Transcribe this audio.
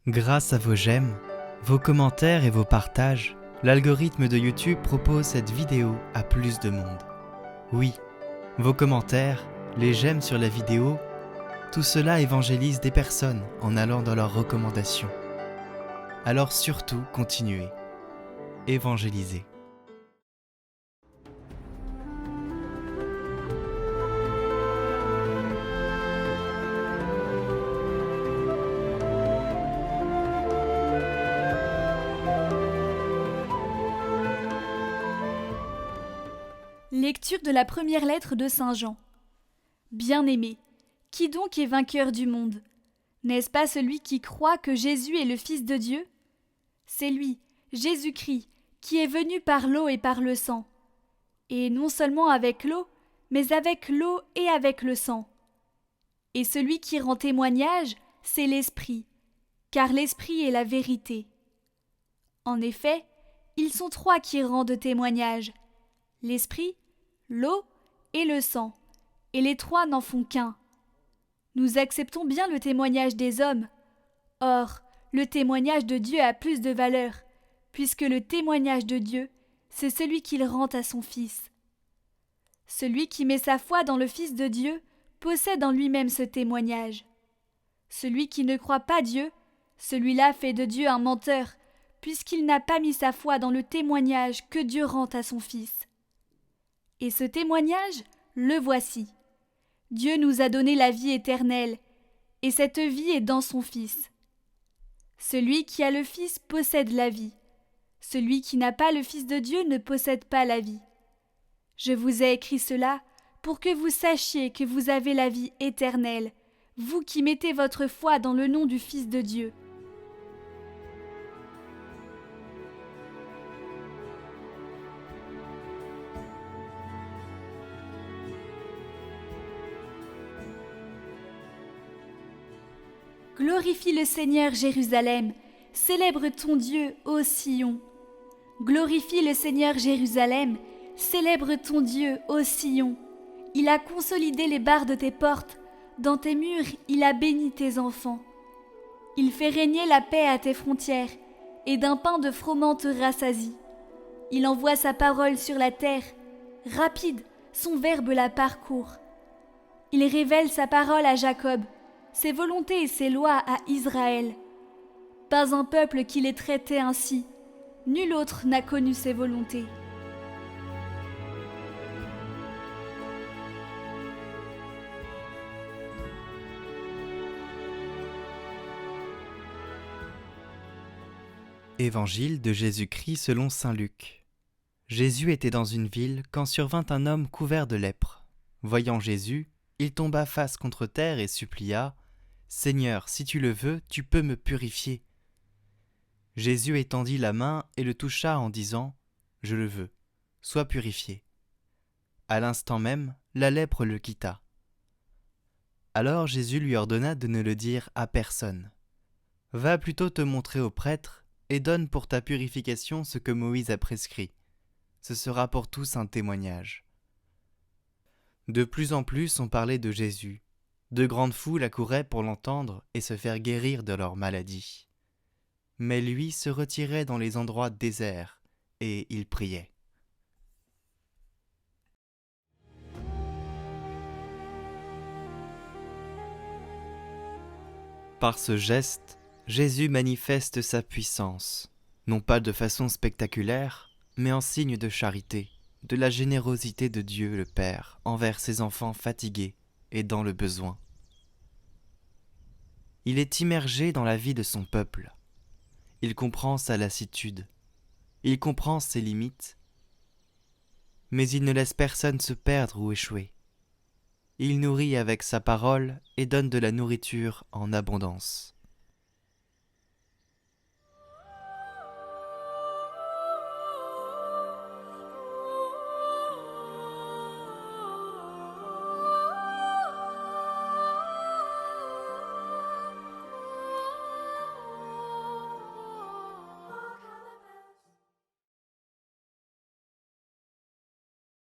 Grâce à vos j'aime, vos commentaires et vos partages, l'algorithme de YouTube propose cette vidéo à plus de monde. Oui, vos commentaires, les j'aime sur la vidéo, tout cela évangélise des personnes en allant dans leurs recommandations. Alors surtout, continuez. Évangélisez. Lecture de la première lettre de Saint Jean. Bien-aimé, qui donc est vainqueur du monde? N'est-ce pas celui qui croit que Jésus est le Fils de Dieu? C'est lui, Jésus-Christ, qui est venu par l'eau et par le sang. Et non seulement avec l'eau, mais avec l'eau et avec le sang. Et celui qui rend témoignage, c'est l'Esprit, car l'Esprit est la vérité. En effet, ils sont trois qui rendent témoignage: l'Esprit, l'eau et le sang, et les trois n'en font qu'un. Nous acceptons bien le témoignage des hommes. Or, le témoignage de Dieu a plus de valeur, puisque le témoignage de Dieu, c'est celui qu'il rend à son Fils. Celui qui met sa foi dans le Fils de Dieu possède en lui-même ce témoignage. Celui qui ne croit pas Dieu, celui-là fait de Dieu un menteur, puisqu'il n'a pas mis sa foi dans le témoignage que Dieu rend à son Fils. Et ce témoignage, le voici. Dieu nous a donné la vie éternelle, et cette vie est dans son Fils. Celui qui a le Fils possède la vie. Celui qui n'a pas le Fils de Dieu ne possède pas la vie. Je vous ai écrit cela pour que vous sachiez que vous avez la vie éternelle, vous qui mettez votre foi dans le nom du Fils de Dieu. Glorifie le Seigneur, Jérusalem, célèbre ton Dieu, ô Sion. Glorifie le Seigneur, Jérusalem, célèbre ton Dieu, ô Sion. Il a consolidé les barres de tes portes, dans tes murs il a béni tes enfants. Il fait régner la paix à tes frontières, et d'un pain de froment te rassasie. Il envoie sa parole sur la terre, rapide, son verbe la parcourt. Il révèle sa parole à Jacob, ses volontés et ses lois à Israël. Pas un peuple qui les traitait ainsi, nul autre n'a connu ses volontés. Évangile de Jésus-Christ selon saint Luc. Jésus était dans une ville quand survint un homme couvert de lèpre. Voyant Jésus, il tomba face contre terre et supplia: « Seigneur, si tu le veux, tu peux me purifier. » Jésus étendit la main et le toucha en disant: « Je le veux, sois purifié. » À l'instant même, la lèpre le quitta. Alors Jésus lui ordonna de ne le dire à personne. « Va plutôt te montrer au prêtre et donne pour ta purification ce que Moïse a prescrit. Ce sera pour tous un témoignage. » De plus en plus on parlait de Jésus. De grandes foules accouraient pour l'entendre et se faire guérir de leur maladie. Mais lui se retirait dans les endroits déserts et il priait. Par ce geste, Jésus manifeste sa puissance, non pas de façon spectaculaire, mais en signe de charité, de la générosité de Dieu le Père envers ses enfants fatigués et dans le besoin. Il est immergé dans la vie de son peuple. Il comprend sa lassitude. Il comprend ses limites. Mais il ne laisse personne se perdre ou échouer. Il nourrit avec sa parole et donne de la nourriture en abondance.